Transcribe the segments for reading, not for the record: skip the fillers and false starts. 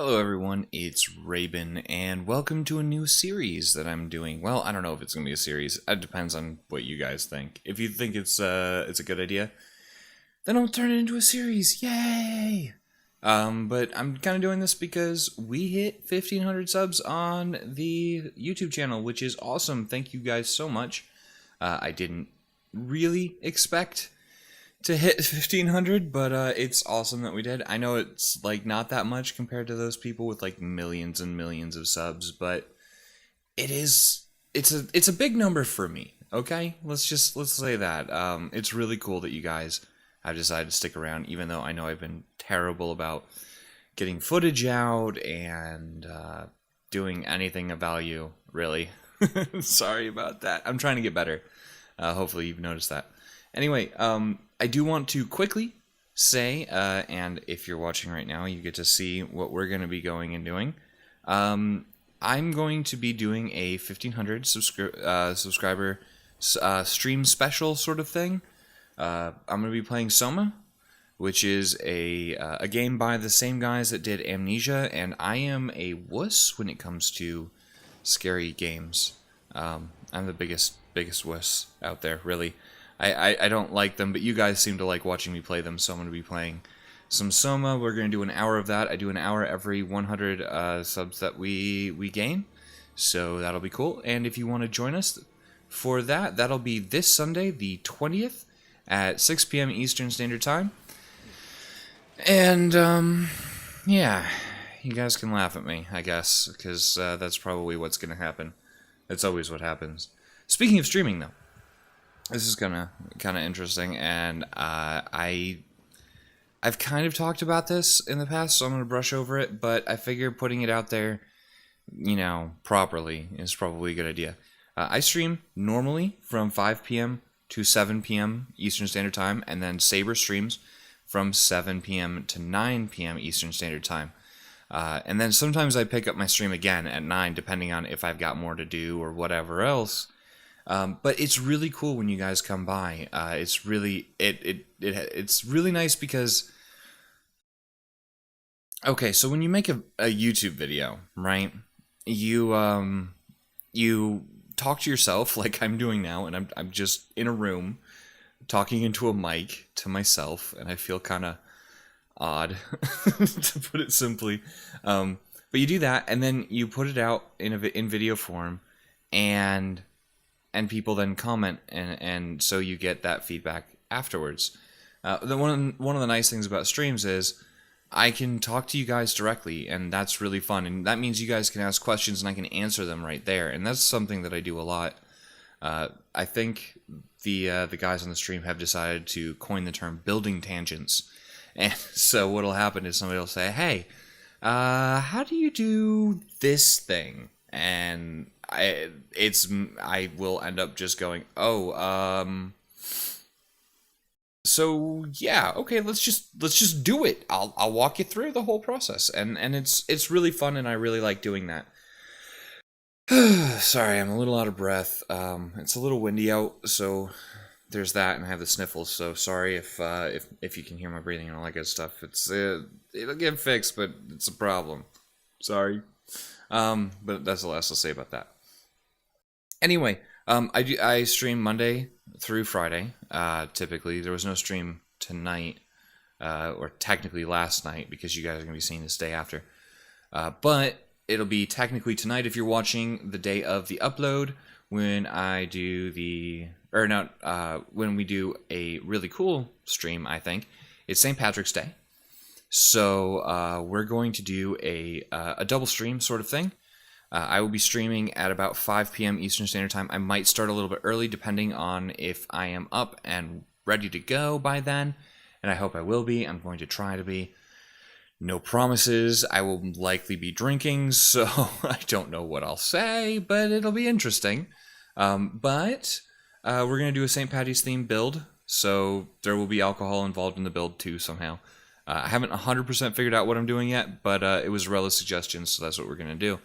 Hello everyone, it's Rabin, and welcome to a new series that I'm doing. Well, I don't know if it's going to be a series. It depends on what you guys think. If you think it's a good idea, then I'll turn it into a series. Yay! But I'm kind of doing this because we hit 1,500 subs on the YouTube channel, which is awesome. Thank you guys so much. I didn't really expect to hit 1,500, but it's awesome that we did. I know it's like not that much compared to those people with like millions and millions of subs, but it's a big number for me. Okay, let's say that. It's really cool that you guys have decided to stick around, even though I know I've been terrible about getting footage out and doing anything of value. Really, sorry about that. I'm trying to get better. Hopefully you've noticed that. Anyway, I do want to quickly say, and if you're watching right now, you get to see what we're going to be going and doing. I'm going to be doing a 1,500 subscriber stream special sort of thing. I'm going to be playing Soma, which is a game by the same guys that did Amnesia, and I am a wuss when it comes to scary games. I'm the biggest wuss out there, really. I don't like them, but you guys seem to like watching me play them, so I'm going to be playing some Soma. We're going to do an hour of that. I do an hour every 100 subs that we gain, so that'll be cool. And if you want to join us for that, that'll be this Sunday, the 20th, at 6 p.m. Eastern Standard Time. And, yeah, you guys can laugh at me, I guess, because that's probably what's going to happen. That's always what happens. Speaking of streaming, though, this is kind of interesting, and I've kind of talked about this in the past, so I'm going to brush over it, but I figure putting it out there, properly is probably a good idea. I stream normally from 5 p.m. to 7 p.m. Eastern Standard Time, and then Saber streams from 7 p.m. to 9 p.m. Eastern Standard Time. And then sometimes I pick up my stream again at 9, depending on if I've got more to do or whatever else. But it's really cool when you guys come by. It's really it's really nice because okay, so when you make a YouTube video, right? You talk to yourself like I'm doing now, and I'm just in a room talking into a mic to myself, and I feel kind of odd to put it simply. But you do that, and then you put it out in video form, and people then comment, and so you get that feedback afterwards. One of the nice things about streams is I can talk to you guys directly, and that's really fun. And that means you guys can ask questions, and I can answer them right there. And that's something that I do a lot. I think the guys on the stream have decided to coin the term building tangents. And so what'll happen is somebody will say, "Hey, how do you do this thing?" And I will end up just going, so yeah, okay, let's just do it. I'll walk you through the whole process, and it's really fun, and I really like doing that. Sorry, I'm a little out of breath. It's a little windy out, so there's that, and I have the sniffles. So sorry if you can hear my breathing and all that good stuff. It'll get fixed, but it's a problem. Sorry. But that's the last I'll say about that. Anyway, I stream Monday through Friday. Typically, there was no stream tonight, or technically last night, because you guys are gonna be seeing this day after. But it'll be technically tonight if you're watching the day of the upload when I do when we do a really cool stream. I think it's St. Patrick's Day. So we're going to do a double stream sort of thing. I will be streaming at about 5 p.m. Eastern Standard Time. I might start a little bit early depending on if I am up and ready to go by then, and I hope I will be. I'm going to try to be. No promises. I will likely be drinking, so I don't know what I'll say, but it'll be interesting. But we're going to do a St. Patty's themed build, so there will be alcohol involved in the build too somehow. I haven't 100% figured out what I'm doing yet, but it was Arella's suggestion, so that's what we're going to do.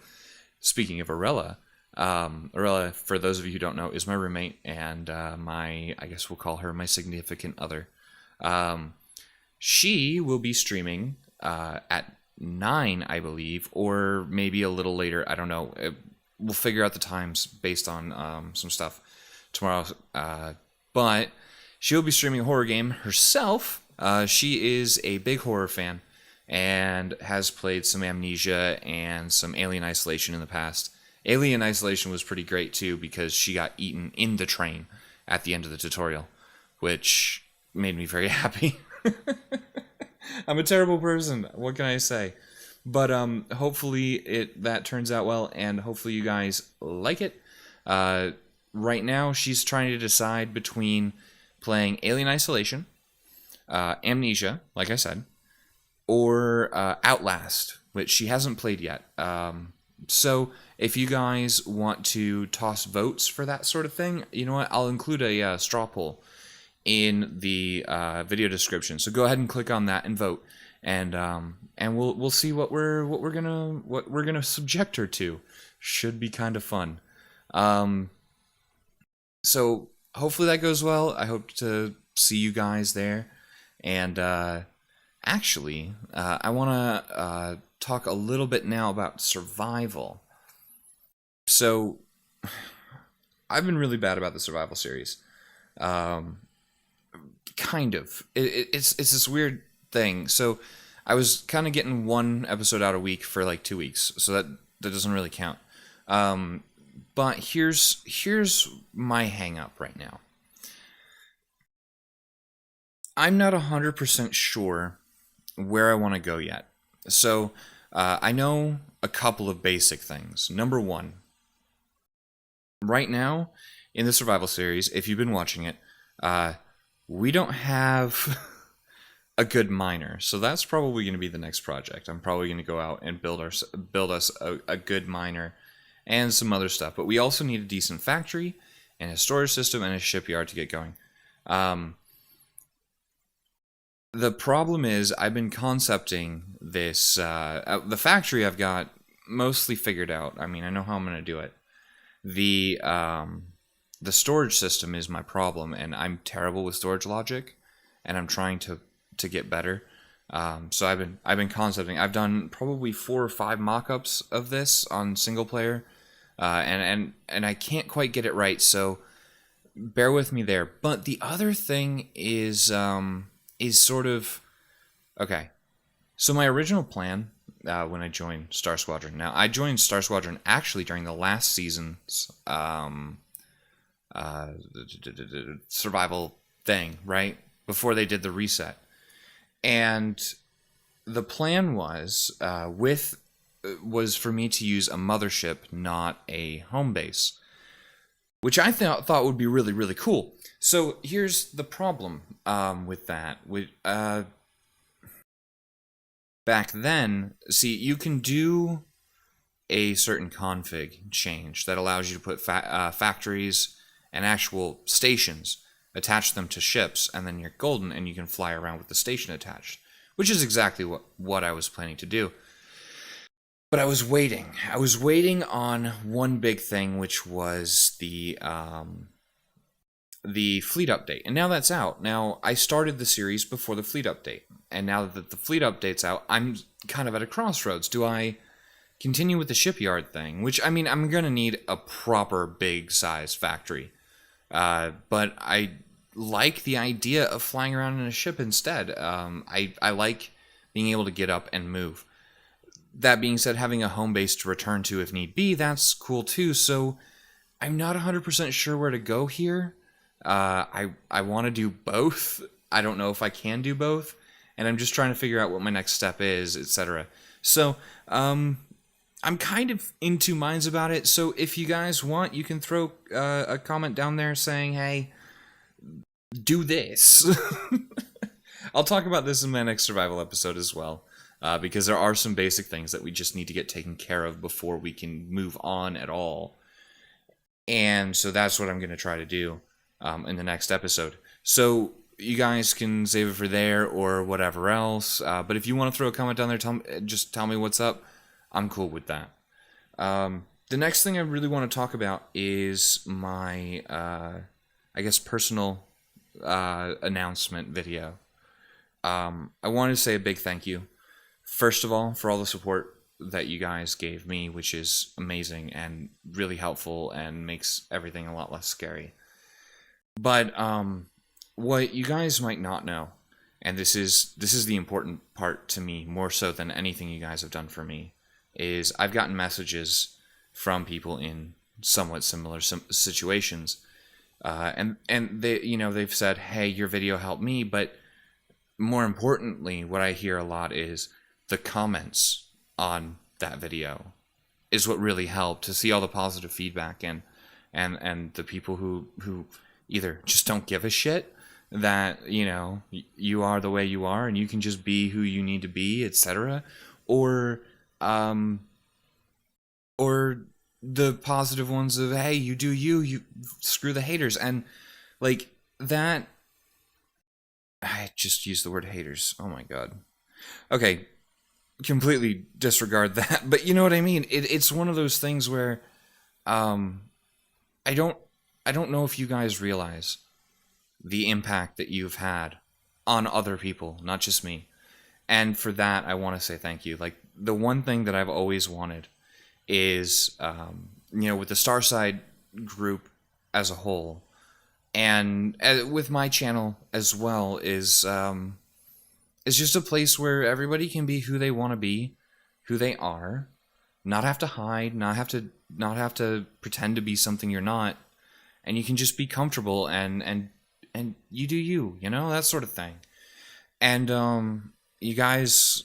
Speaking of Arella, Arella, for those of you who don't know, is my roommate and I guess we'll call her my significant other. She will be streaming at 9, I believe, or maybe a little later. I don't know. We'll figure out the times based on some stuff tomorrow. But she'll be streaming a horror game herself. She is a big horror fan and has played some Amnesia and some Alien Isolation in the past. Alien Isolation was pretty great too because she got eaten in the train at the end of the tutorial, which made me very happy. I'm a terrible person. What can I say? But hopefully that turns out well, and hopefully you guys like it. Right now, she's trying to decide between playing Alien Isolation, Amnesia, like I said, or Outlast, which she hasn't played yet. So if you guys want to toss votes for that sort of thing, you know what? I'll include a straw poll in the video description. So go ahead and click on that and vote, and we'll see what we're gonna subject her to. Should be kind of fun. So hopefully that goes well. I hope to see you guys there, and actually, I want to talk a little bit now about survival. So, I've been really bad about the survival series. Kind of. It's this weird thing. So, I was kind of getting one episode out a week for like 2 weeks, so that doesn't really count. But here's my hang up right now. I'm not 100% sure where I want to go yet. So, I know a couple of basic things. Number one, right now, in the survival series, if you've been watching it, we don't have a good miner. So that's probably going to be the next project. I'm probably going to go out and build us a good miner and some other stuff. But we also need a decent factory and a storage system and a shipyard to get going. The problem is I've been concepting this, the factory I've got mostly figured out. I mean, I know how I'm going to do it. The storage system is my problem, and I'm terrible with storage logic, and I'm trying to get better. So I've been concepting. I've done probably 4 or 5 mock-ups of this on single player, and I can't quite get it right, so bear with me there. But the other thing is sort of okay. So my original plan when I joined Star Squadron. Now I joined Star Squadron actually during the last season's survival thing, right before they did the reset, and the plan was for me to use a mothership, not a home base, which I thought would be really, really cool. So here's the problem with that. Back then, see, you can do a certain config change that allows you to put factories and actual stations, attach them to ships, and then you're golden and you can fly around with the station attached, which is exactly what I was planning to do. But I was waiting. I was waiting on one big thing, which was the fleet update. And now that's out. Now, I started the series before the fleet update. And now that the fleet update's out, I'm kind of at a crossroads. Do I continue with the shipyard thing? Which, I mean, I'm going to need a proper big size factory. But I like the idea of flying around in a ship instead. I like being able to get up and move. That being said, having a home base to return to if need be, that's cool too. So I'm not 100% sure where to go here. I want to do both. I don't know if I can do both. And I'm just trying to figure out what my next step is, etc. So I'm kind of in two minds about it. So if you guys want, you can throw a comment down there saying, hey, do this. I'll talk about this in my next survival episode as well. Because there are some basic things that we just need to get taken care of before we can move on at all. And so that's what I'm going to try to do in the next episode. So you guys can save it for there or whatever else. But if you want to throw a comment down there, just tell me what's up. I'm cool with that. The next thing I really want to talk about is my, I guess, personal announcement video. I wanted to say a big thank you first of all, for all the support that you guys gave me, which is amazing and really helpful and makes everything a lot less scary. But what you guys might not know, and this is the important part to me more so than anything you guys have done for me, is I've gotten messages from people in somewhat similar situations, and they, you know, they've said, hey, your video helped me, but more importantly, what I hear a lot is the comments on that video is what really helped, to see all the positive feedback and the people who either just don't give a shit that, you know, you are the way you are and you can just be who you need to be, etc., or the positive ones of, hey, you do you screw the haters. And like that, I just used the word haters, oh my god. Okay, completely disregard that, but you know what I mean. It's one of those things where I don't know if you guys realize the impact that you've had on other people, not just me. And for that, I want to say thank you. Like, the one thing that I've always wanted is, you know, with the Starside group as a whole, and with my channel as well, is just a place where everybody can be who they want to be, who they are, not have to hide, not have to pretend to be something you're not, and you can just be comfortable and you do you, you know, that sort of thing. And you guys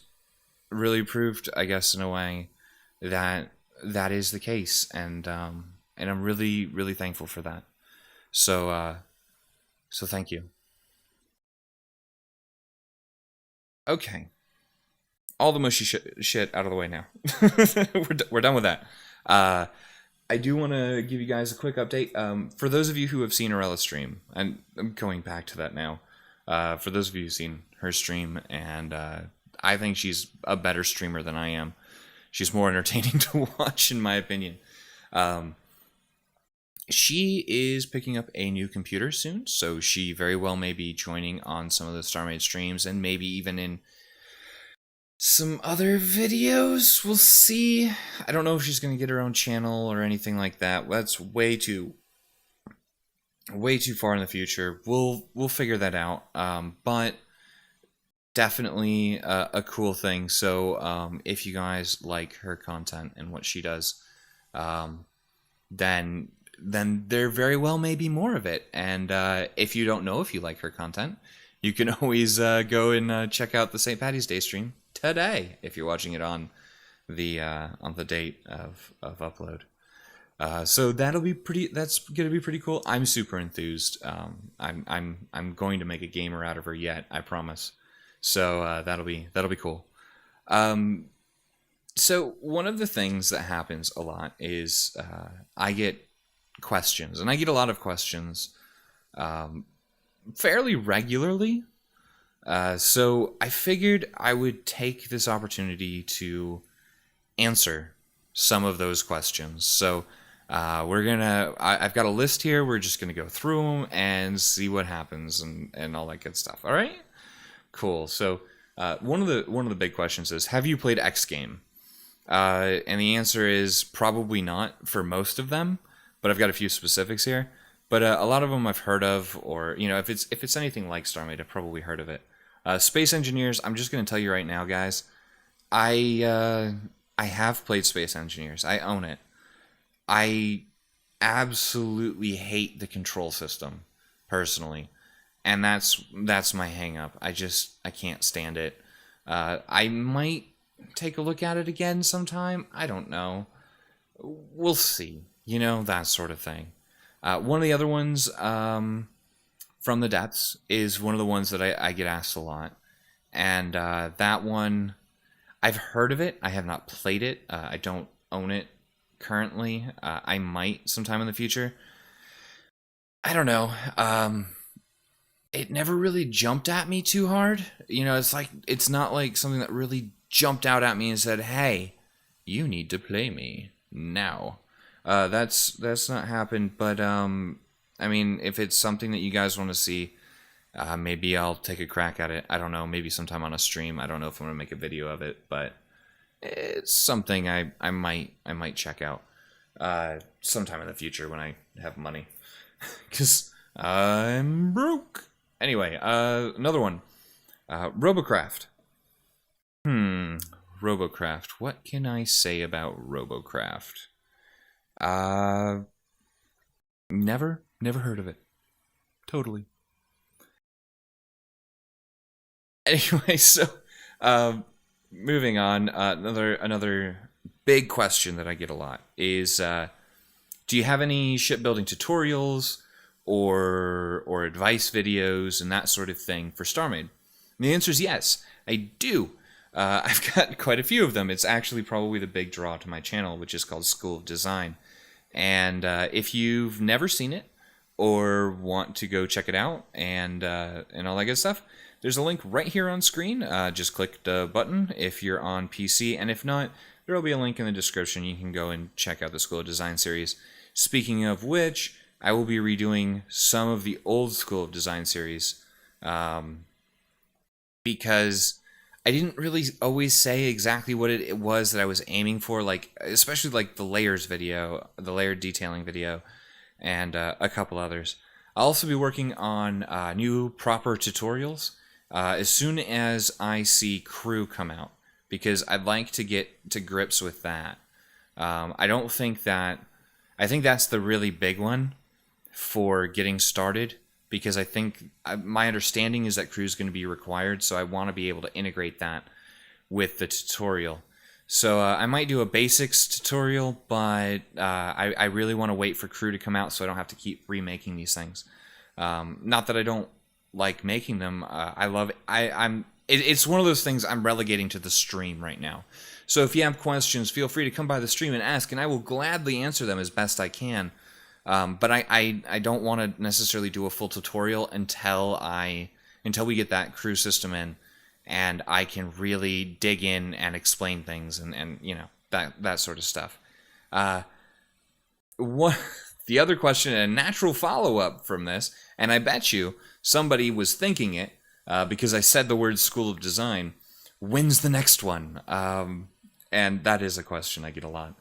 really proved, I guess, in a way, that that is the case, and I'm really, really thankful for that. So thank you. Okay, all the mushy shit out of the way now. We're done with that. I do want to give you guys a quick update. For those of you who have seen Arella's stream, and I'm going back to that now. For those of you who've seen her stream, and I think she's a better streamer than I am. She's more entertaining to watch, in my opinion. She is picking up a new computer soon, so she very well may be joining on some of the StarMade streams, and maybe even in some other videos. We'll see. I don't know if she's going to get her own channel or anything like that. That's way too far in the future. We'll figure that out. But definitely a cool thing. So if you guys like her content and what she does, then there very well may be more of it. And if you don't know if you like her content, you can always go and check out the St. Patty's Day stream today if you're watching it on the date of upload. So that'll be pretty. That's gonna be pretty cool. I'm super enthused. I'm going to make a gamer out of her yet, I promise. So that'll be cool. So one of the things that happens a lot is I get questions, and I get a lot of questions fairly regularly. So I figured I would take this opportunity to answer some of those questions. So I've got a list here. We're just gonna go through them and see what happens and all that good stuff. All right, cool. So one of the big questions is, have you played X game? And the answer is probably not for most of them, but I've got a few specifics here. But a lot of them I've heard of, or you know, if it's anything like StarMade, I've probably heard of it. Space Engineers, I'm just gonna tell you right now, guys. I have played Space Engineers. I own it. I absolutely hate the control system, personally, and that's my hang up. I can't stand it. I might take a look at it again sometime. I don't know. We'll see. You know, that sort of thing. One of the other ones, From the Depths, is one of the ones that I get asked a lot. And that one, I've heard of it. I have not played it. I don't own it currently. I might sometime in the future. I don't know. It never really jumped at me too hard. You know, it's not like something that really jumped out at me and said, hey, you need to play me now. That's not happened, but I mean, if it's something that you guys want to see, Maybe I'll take a crack at it. I don't know. Maybe sometime on a stream. I don't know if I'm gonna make a video of it, but it's something I might check out sometime in the future when I have money, because I'm broke. Anyway, another one. Robocraft. Robocraft. What can I say about Robocraft? Never heard of it. Totally. Anyway, so moving on. Another big question that I get a lot is, do you have any shipbuilding tutorials or advice videos and that sort of thing for StarMade? And the answer is yes, I do. I've got quite a few of them. It's actually probably the big draw to my channel, which is called School of Design. And if you've never seen it or want to go check it out and all that good stuff, there's a link right here on screen. Just click the button if you're on PC, and if not, there will be a link in the description. You can go and check out the School of Design series. Speaking of which, I will be redoing some of the old School of Design series because I didn't really always say exactly what it was that I was aiming for, like especially like the layers video, the layered detailing video, and a couple others. I'll also be working on new proper tutorials as soon as I see crew come out, because I'd like to get to grips with that. I think that's the really big one for getting started, because I think my understanding is that crew is going to be required, so I want to be able to integrate that with the tutorial. So I might do a basics tutorial, but I really want to wait for crew to come out so I don't have to keep remaking these things. Not that I don't like making them. I love it. It's one of those things I'm relegating to the stream right now. So if you have questions, feel free to come by the stream and ask, and I will gladly answer them as best I can. But I don't want to necessarily do a full tutorial until we get that crew system in, and I can really dig in and explain things and you know, that sort of stuff. The other question, a natural follow-up from this, and I bet you somebody was thinking it because I said the word School of Design. When's the next one? And that is a question I get a lot.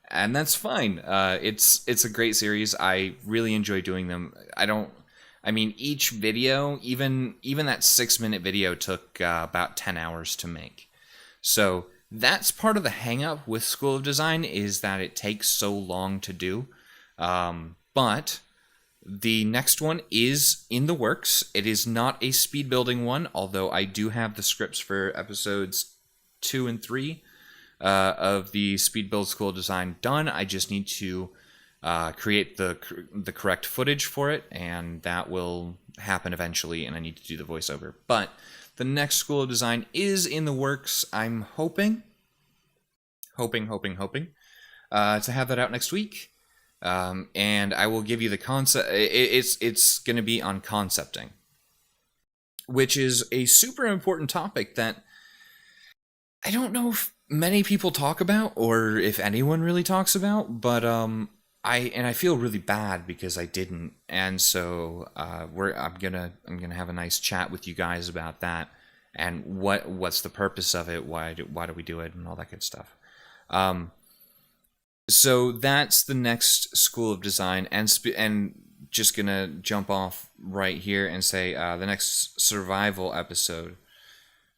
And that's fine. It's a great series. I really enjoy doing them. I mean, each video, even that 6-minute video took about 10 hours to make. So that's part of the hang-up with School of Design, is that it takes so long to do. But the next one is in the works. It is not a speed building one, although I do have the scripts for episodes 2 and 3 of the Speed Build School of Design done. I just need to create the correct footage for it, and that will happen eventually, and I need to do the voiceover. But the next School of Design is in the works. I'm hoping to have that out next week. And I will give you the concept. It's going to be on concepting, which is a super important topic that I don't know if many people talk about, or if anyone really talks about. But I feel really bad because I didn't, and so I'm gonna have a nice chat with you guys about that, and what's the purpose of it, why do we do it, and all that good stuff. So that's the next School of Design, and just gonna jump off right here and say the next survival episode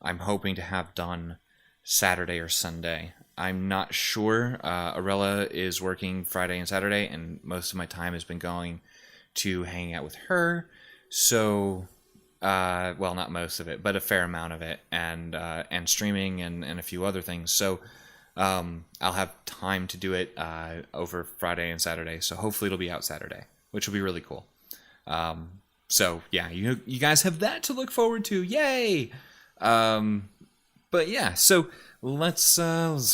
I'm hoping to have done Saturday or Sunday. I'm not sure. Arella is working Friday and Saturday, and most of my time has been going to hang out with her. So, well, not most of it, but a fair amount of it, and streaming and a few other things. So I'll have time to do it over Friday and Saturday. So hopefully it'll be out Saturday, which will be really cool. So yeah, you guys have that to look forward to. Yay! But yeah, so let's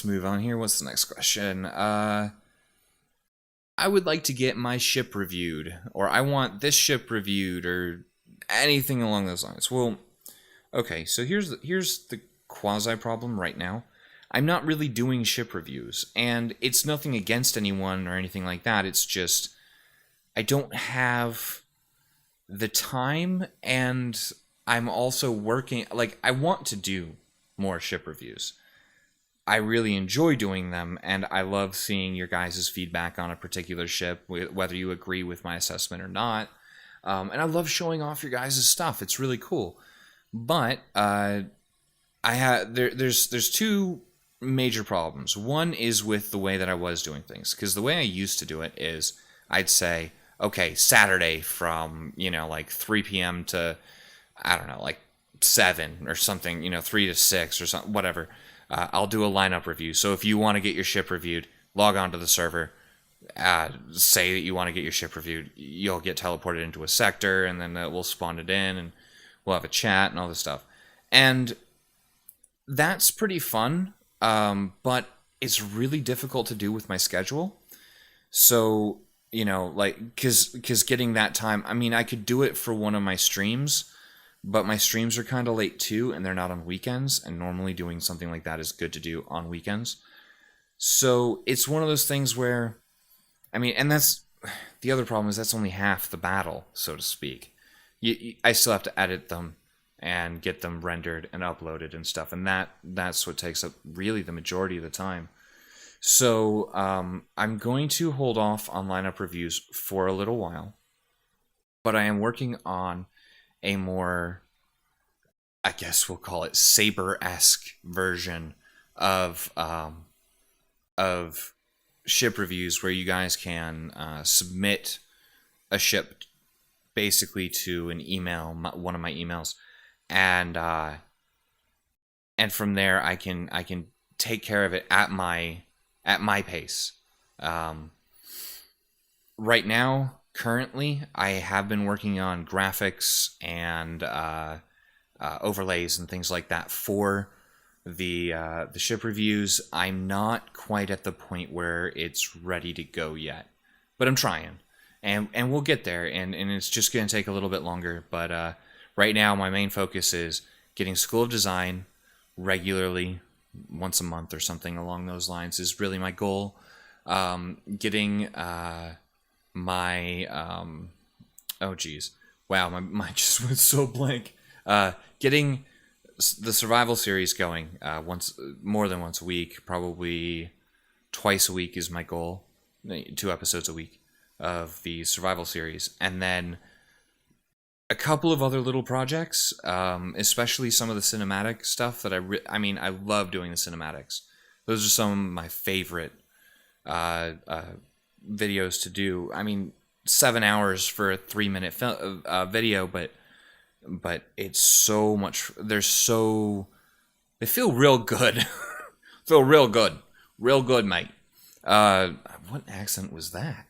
move on here. What's the next question? I would like to get my ship reviewed, or I want this ship reviewed, or anything along those lines. Well, okay, so here's the quasi problem right now. I'm not really doing ship reviews, and it's nothing against anyone or anything like that. It's just I don't have the time, and I'm also working, like, I want to do more ship reviews. I really enjoy doing them, and I love seeing your guys' feedback on a particular ship, whether you agree with my assessment or not. And I love showing off your guys' stuff. It's really cool. But there's two major problems. One is with the way that I was doing things, because the way I used to do it is I'd say, okay, Saturday from, like 3 p.m. to, I don't know, like 7 or something, 3 to 6 or something, whatever. I'll do a lineup review. So if you want to get your ship reviewed, log on to the server, say that you want to get your ship reviewed. You'll get teleported into a sector, and then we'll spawn it in, and we'll have a chat and all this stuff. And that's pretty fun, but it's really difficult to do with my schedule. So, like, because getting that time, I mean, I could do it for one of my streams, but my streams are kind of late too, and they're not on weekends, and normally doing something like that is good to do on weekends. So it's one of those things where, I mean, and that's, the other problem is that's only half the battle, so to speak. I still have to edit them and get them rendered and uploaded and stuff, and that's what takes up really the majority of the time. So I'm going to hold off on lineup reviews for a little while, but I am working on a more, I guess we'll call it Saber-esque version of ship reviews, where you guys can submit a ship basically to an email, one of my emails, and from there I can take care of it at my pace. Right now, currently, I have been working on graphics and overlays and things like that for the ship reviews. I'm not quite at the point where it's ready to go yet, but I'm trying, and we'll get there. And it's just going to take a little bit longer. But right now, my main focus is getting School of Design regularly, once a month or something along those lines, is really my goal. Getting my oh geez, wow, my mind just went so blank. Getting the survival series going more than once a week, probably twice a week is my goal. 2 episodes a week of the survival series, and then a couple of other little projects, especially some of the cinematic stuff that I mean, I love doing the cinematics. Those are some of my favorite videos to do. I mean, 7 hours for a 3-minute video, but it's so much. They feel real good. Feel real good, mate. What accent was that?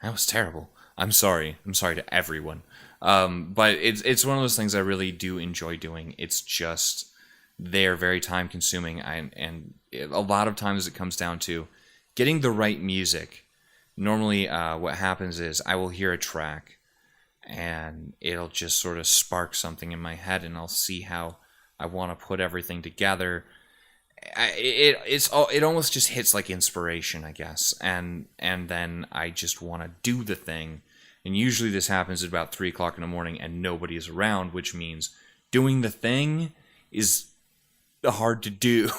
That was terrible. I'm sorry to everyone. But it's one of those things I really do enjoy doing. It's just, they're very time consuming, and a lot of times it comes down to getting the right music. Normally what happens is I will hear a track, and it'll just sort of spark something in my head, and I'll see how I want to put everything together. It almost just hits like inspiration, I guess, and then I just want to do the thing. And usually this happens at about 3 o'clock in the morning and nobody is around, which means doing the thing is hard to do.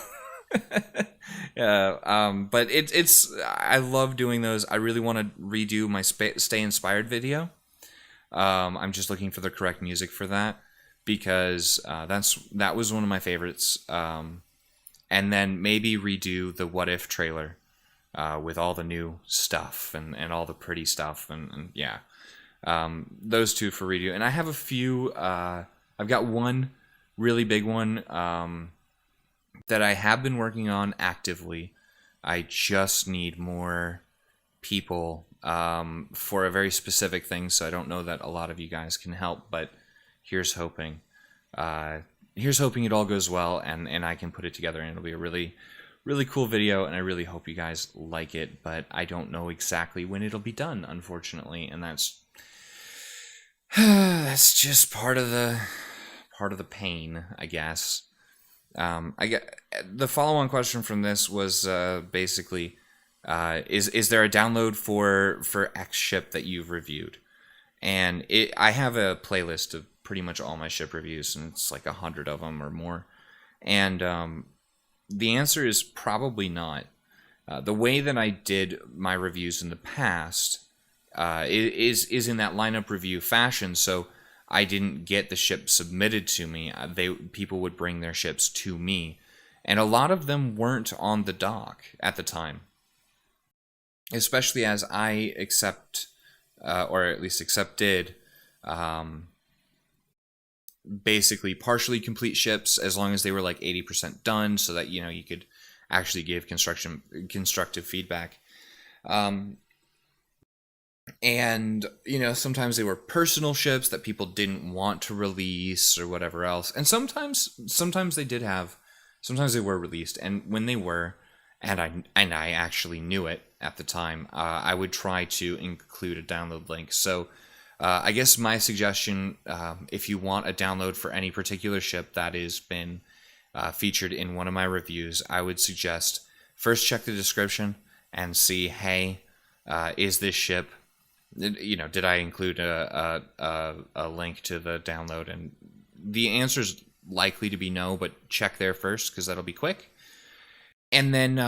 But it's I love doing those. I really want to redo my Stay Inspired video. I'm just looking for the correct music for that, because that was one of my favorites. And then maybe redo the What If trailer with all the new stuff and all the pretty stuff, and yeah. Those two for redo. And I have a few, I've got one really big one that I have been working on actively. I just need more people for a very specific thing, so I don't know that a lot of you guys can help, but here's hoping. Here's hoping it all goes well, and I can put it together, and it'll be a really, really cool video, and I really hope you guys like it, but I don't know exactly when it'll be done, unfortunately, and that's just part of the pain, I guess. I get the follow-on question from this was basically, is there a download for X ship that you've reviewed? and I have a playlist of pretty much all my ship reviews, and it's like 100 of them or more. And the answer is probably not. The way that I did my reviews in the past is in that lineup review fashion. So I didn't get the ship submitted to me. People would bring their ships to me, and a lot of them weren't on the dock at the time. Especially as I or at least accepted, basically partially complete ships as long as they were like 80% done, so that you could actually give constructive feedback. And sometimes they were personal ships that people didn't want to release or whatever else, and sometimes they did have, sometimes they were released, and when they were, and I actually knew it at the time, I would try to include a download link. So I guess my suggestion, if you want a download for any particular ship that has been featured in one of my reviews, I would suggest first check the description and see, hey, is this ship, did I include a link to the download? And the answer is likely to be no, but check there first because that'll be quick. And then,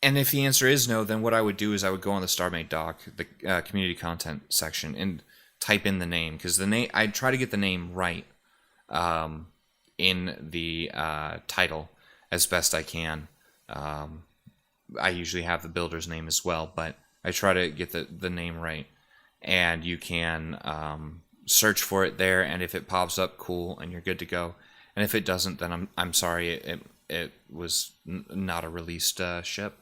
and if the answer is no, then what I would do is I would go on the StarMade doc, the community content section, and type in the name, because the name, I'd try to get the name right in the title as best I can. I usually have the builder's name as well, but I try to get the name right. And you can search for it there, and if it pops up, cool, and you're good to go. And if it doesn't, then I'm sorry, it was not a released ship.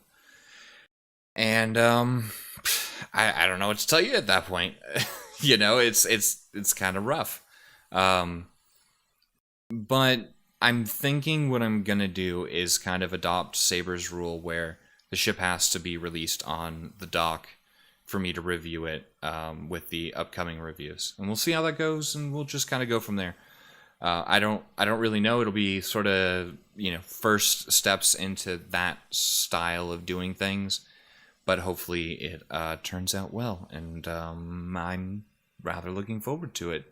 And I don't know what to tell you at that point. It's kind of rough. But I'm thinking what I'm gonna do is kind of adopt Saber's rule, where the ship has to be released on the dock for me to review it with the upcoming reviews, and we'll see how that goes, and we'll just kind of go from there. I don't really know. It'll be sort of first steps into that style of doing things, but hopefully it turns out well, and I'm rather looking forward to it.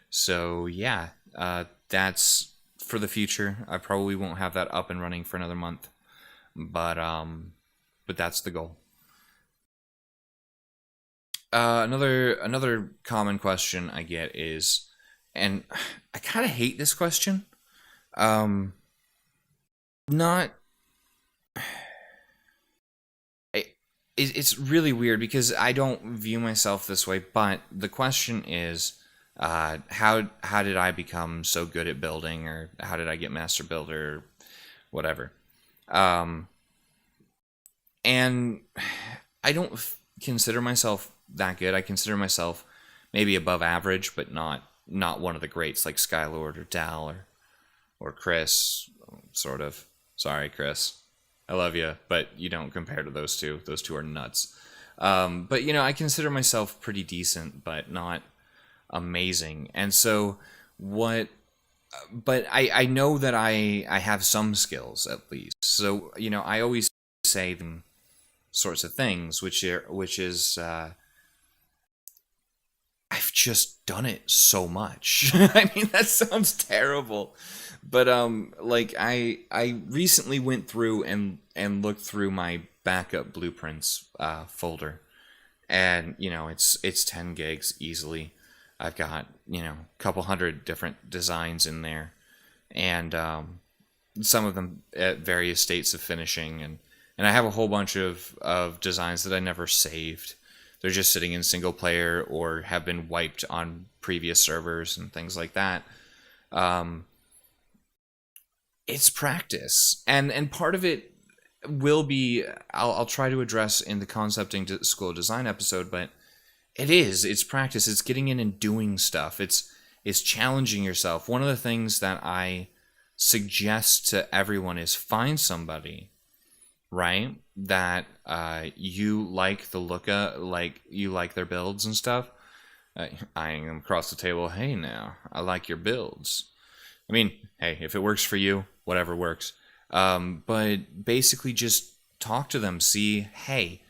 So yeah, that's for the future. I probably won't have that up and running for another month, but that's the goal. Another common question I get is, and I kind of hate this question. Not. It's really weird because I don't view myself this way, but the question is, how did I become so good at building, or how did I get Master Builder, or whatever. And I don't consider myself that good. I consider myself maybe above average, but not one of the greats like Skylord or Dal or Chris, sort of. Sorry, Chris. I love you, but you don't compare to those two. Those two are nuts. But I consider myself pretty decent, but not amazing. And so what? But I know that I have some skills at least. So I always say them sorts of things, which is I've just done it so much. I mean, that sounds terrible, but like I recently went through and looked through my backup blueprints folder, and it's 10 gigs easily. I've got a couple hundred different designs in there, and some of them at various states of finishing, and I have a whole bunch of designs that I never saved. They're just sitting in single player or have been wiped on previous servers and things like that. It's practice, and part of it will be I'll try to address in the concepting school of design episode, but it's practice. It's getting in and doing stuff. It's challenging yourself. One of the things that I suggest to everyone is find somebody, right, that you like the look of, like you like their builds and stuff. Eyeing them across the table. Hey, now I like your builds. I mean, hey, if it works for you, whatever works. But basically, just talk to them. See, hey,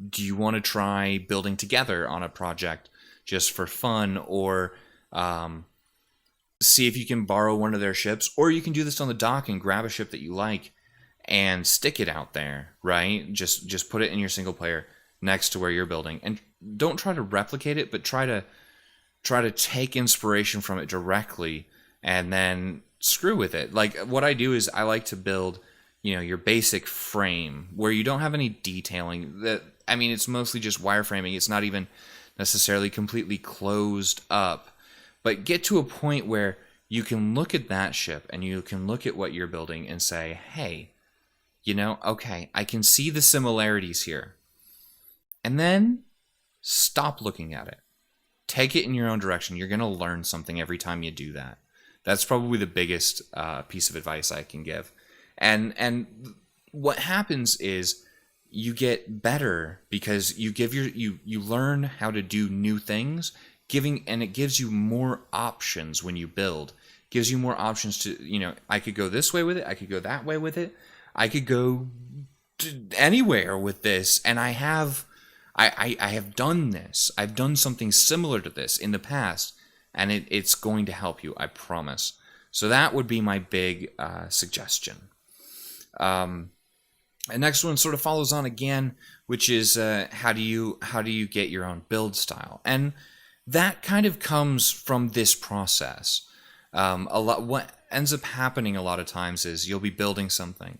do you want to try building together on a project just for fun, or see if you can borrow one of their ships, or you can do this on the dock and grab a ship that you like and stick it out there, right? Just put it in your single player next to where you're building, and don't try to replicate it, but try to take inspiration from it directly and then screw with it. Like what I do is I like to build, your basic frame where you don't have any detailing. It's mostly just wireframing. It's not even necessarily completely closed up, but get to a point where you can look at that ship and you can look at what you're building and say, hey, okay, I can see the similarities here. And then stop looking at it. Take it in your own direction. You're going to learn something every time you do that. That's probably the biggest piece of advice I can give. And what happens is you get better because you learn how to do new things, and it gives you more options when you build. It gives you more options to, I could go this way with it, I could go that way with it, I could go anywhere with this, and I have done this. I've done something similar to this in the past, and it's going to help you, I promise. So that would be my big suggestion. The next one sort of follows on again, which is how do you get your own build style, and that kind of comes from this process. What ends up happening a lot of times is you'll be building something,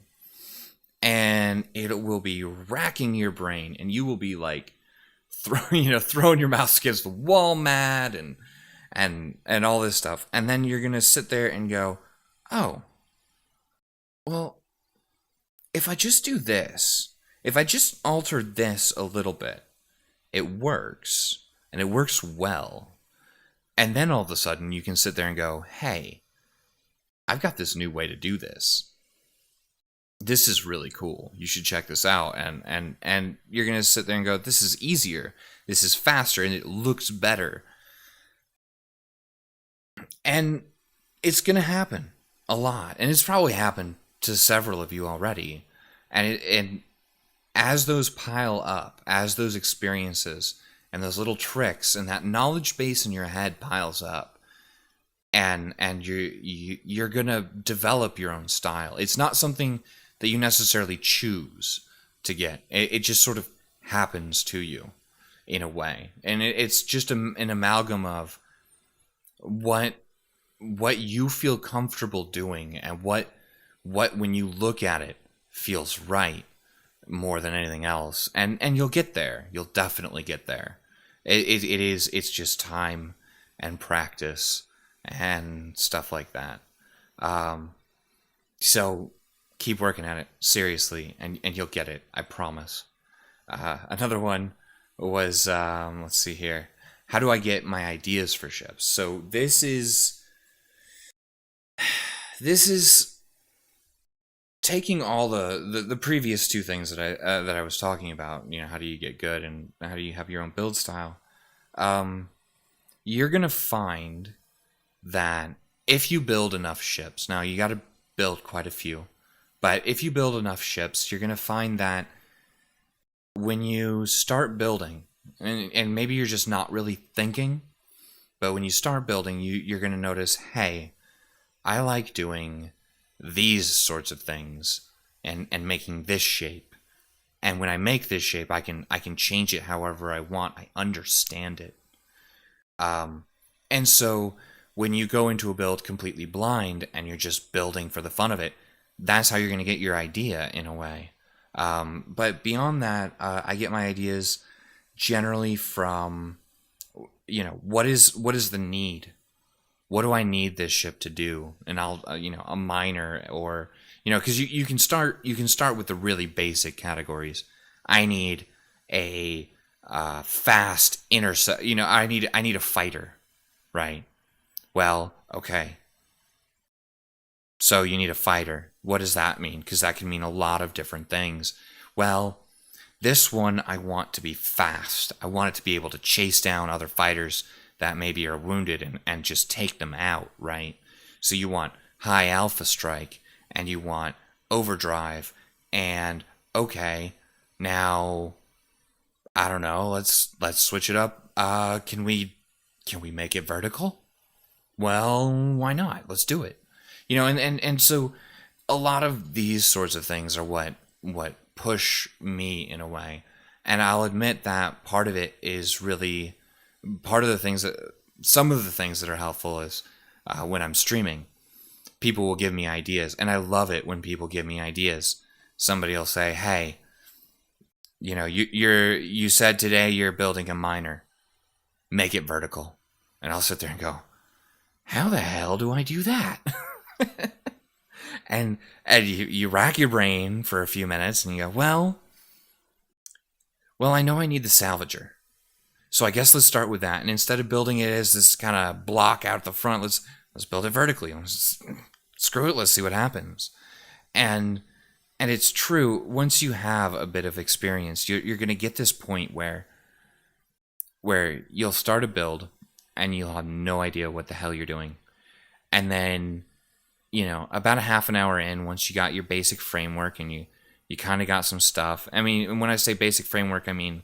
and it will be racking your brain, and you will be like throwing your mouse against the wall mad and all this stuff, and then you're gonna sit there and go, oh, well, if I just do this, if I just alter this a little bit, it works, and it works well. And then all of a sudden you can sit there and go, hey, I've got this new way to do this. This is really cool. You should check this out. And you're going to sit there and go, this is easier. This is faster, and it looks better. And it's going to happen a lot. And it's probably happened to several of you already. And as those pile up, as those experiences and those little tricks and that knowledge base in your head piles up, and you're gonna develop your own style. It's not something that you necessarily choose to get. It just sort of happens to you in a way, and it's just an amalgam of what you feel comfortable doing and what when you look at it feels right more than anything else, and you'll get there. You'll definitely get there. It's just time and practice and stuff like that. So keep working at it seriously, and you'll get it, I promise. Another one was, let's see here, how do I get my ideas for ships? So this is taking all the previous two things that I was talking about, how do you get good and how do you have your own build style? You're gonna find that if you build enough ships, now you got to build quite a few, but if you build enough ships, you're gonna find that when you start building, and maybe you're just not really thinking, but when you start building, you're gonna notice, hey, I like doing these sorts of things and making this shape, and when I make this shape, I can change it however I want. I understand it, and so when you go into a build completely blind and you're just building for the fun of it, that's how you're going to get your idea in a way. But beyond that, I get my ideas generally from what is the need. What do I need this ship to do? And I'll, a minor, or, because you can start with the really basic categories. I need a fast intercept. I need a fighter, right? Well, okay. So you need a fighter. What does that mean? Because that can mean a lot of different things. Well, this one I want to be fast. I want it to be able to chase down other fighters that maybe are wounded and just take them out, right? So you want high alpha strike, and you want overdrive, and okay, now I don't know. Let's switch it up. Can we make it vertical? Well, why not? Let's do it. And so a lot of these sorts of things are what push me in a way. And I'll admit that part of it is really part of the things that some of the things that are helpful is when I'm streaming, people will give me ideas, and I love it when people give me ideas. Somebody will say, "Hey, you said today you're building a miner. Make it vertical," and I'll sit there and go, "How the hell do I do that?" and you rack your brain for a few minutes, and you go, well, I know I need the salvager. So I guess let's start with that. And instead of building it as this kind of block out the front, let's build it vertically. Screw it, let's see what happens. And it's true, once you have a bit of experience, you're going to get this point where you'll start a build and you'll have no idea what the hell you're doing. And then, about a half an hour in, once you got your basic framework and you kind of got some stuff. I mean, when I say basic framework, I mean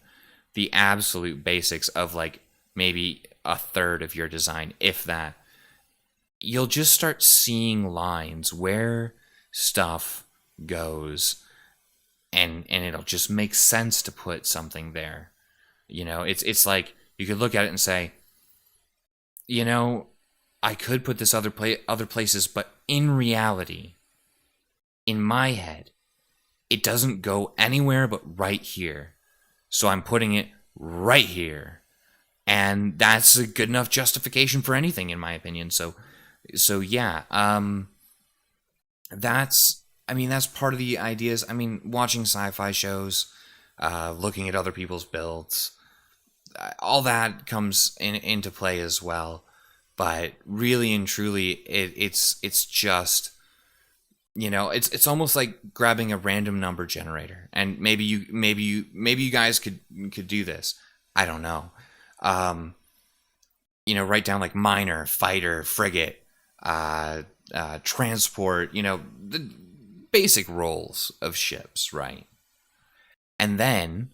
the absolute basics of like maybe a third of your design, if that. You'll just start seeing lines where stuff goes, and it'll just make sense to put something there. It's like you could look at it and say, I could put this other places, but in reality, in my head, it doesn't go anywhere but right here. So I'm putting it right here. And that's a good enough justification for anything, in my opinion. So yeah, that's part of the ideas. I mean, watching sci-fi shows, looking at other people's builds, all that comes into play as well. But really and truly, it's just, it's almost like grabbing a random number generator, and maybe you guys could do this. I don't know. Write down like miner, fighter, frigate, transport. The basic roles of ships, right? And then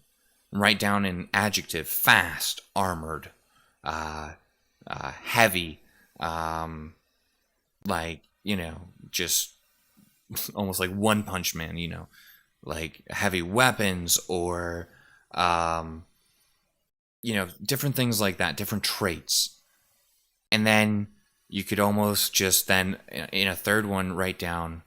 write down an adjective: fast, armored, heavy, just almost like One Punch Man, like heavy weapons or, different things like that, different traits. And then you could almost just then, in a third one, write down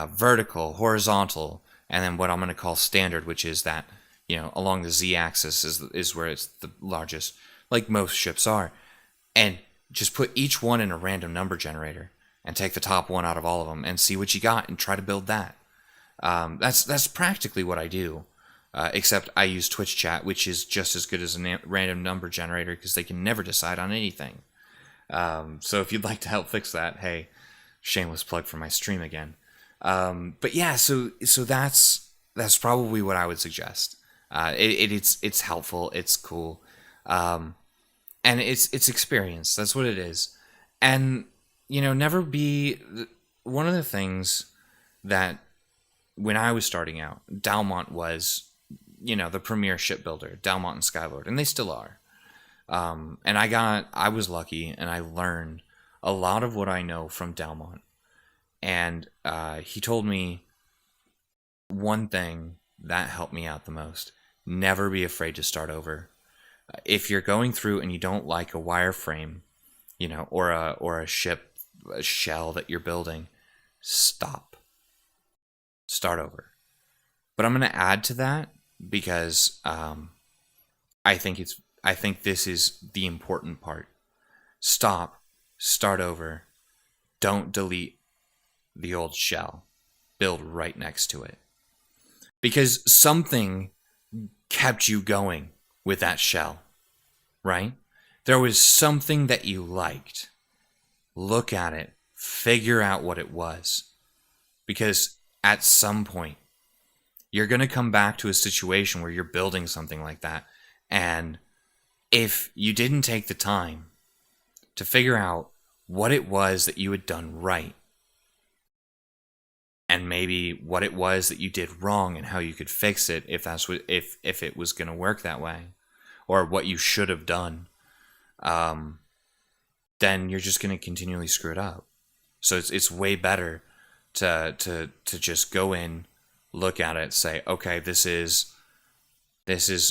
vertical, horizontal, and then what I'm going to call standard, which is that, along the z-axis is where it's the largest, like most ships are. And just put each one in a random number generator and take the top one out of all of them and see what you got and try to build that. That's practically what I do, except I use Twitch chat, which is just as good as a random number generator because they can never decide on anything. So if you'd like to help fix that, hey, shameless plug for my stream again. But yeah, so that's probably what I would suggest. It's helpful, it's cool, and it's experience. That's what it is, and never be one of the things that when I was starting out, Dalmont was, the premier shipbuilder, Dalmont and Skylord, and they still are. And I was lucky, and I learned a lot of what I know from Dalmont. And he told me one thing that helped me out the most: never be afraid to start over. If you're going through and you don't like a wireframe, or a ship, a shell that you're building, stop. Start over. But I'm going to add to that because I think this is the important part. Stop. Start over. Don't delete the old shell. Build right next to it. Because something kept you going with that shell, right? There was something that you liked. Look at it. Figure out what it was. Because at some point, you're going to come back to a situation where you're building something like that. And if you didn't take the time to figure out what it was that you had done right, and maybe what it was that you did wrong and how you could fix it if that's what if it was going to work that way, or what you should have done, then you're just going to continually screw it up. So it's way better to just go in, look at it, say, okay, this is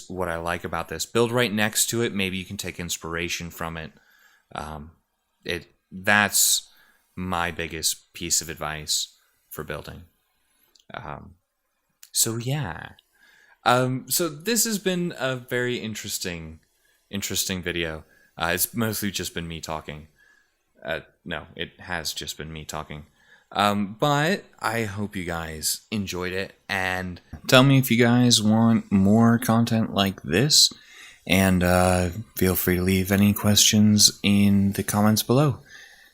what I like about this. Build right next to it. Maybe you can take inspiration from it. That's my biggest piece of advice for building. So yeah. So this has been a very interesting video. It's mostly just been me talking. No, it has just been me talking. But I hope you guys enjoyed it, and tell me if you guys want more content like this, and feel free to leave any questions in the comments below,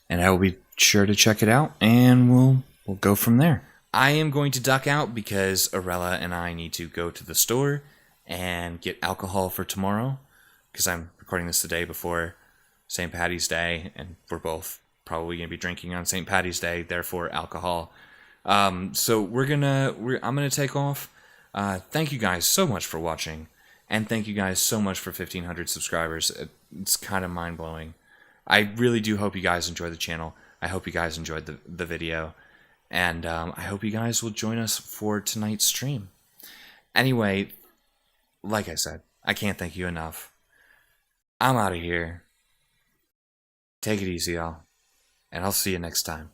and I will be sure to check it out, and we'll go from there. I am going to duck out because Arella and I need to go to the store and get alcohol for tomorrow, because I'm recording this the day before St. Paddy's Day, and we're both probably going to be drinking on St. Paddy's Day, therefore alcohol. So I'm gonna take off. Thank you guys so much for watching, and thank you guys so much for 1,500 subscribers. It's kind of mind-blowing. I really do hope you guys enjoy the channel. I hope you guys enjoyed the video, and I hope you guys will join us for tonight's stream. Anyway, like I said, I can't thank you enough. I'm out of here. Take it easy, y'all, and I'll see you next time.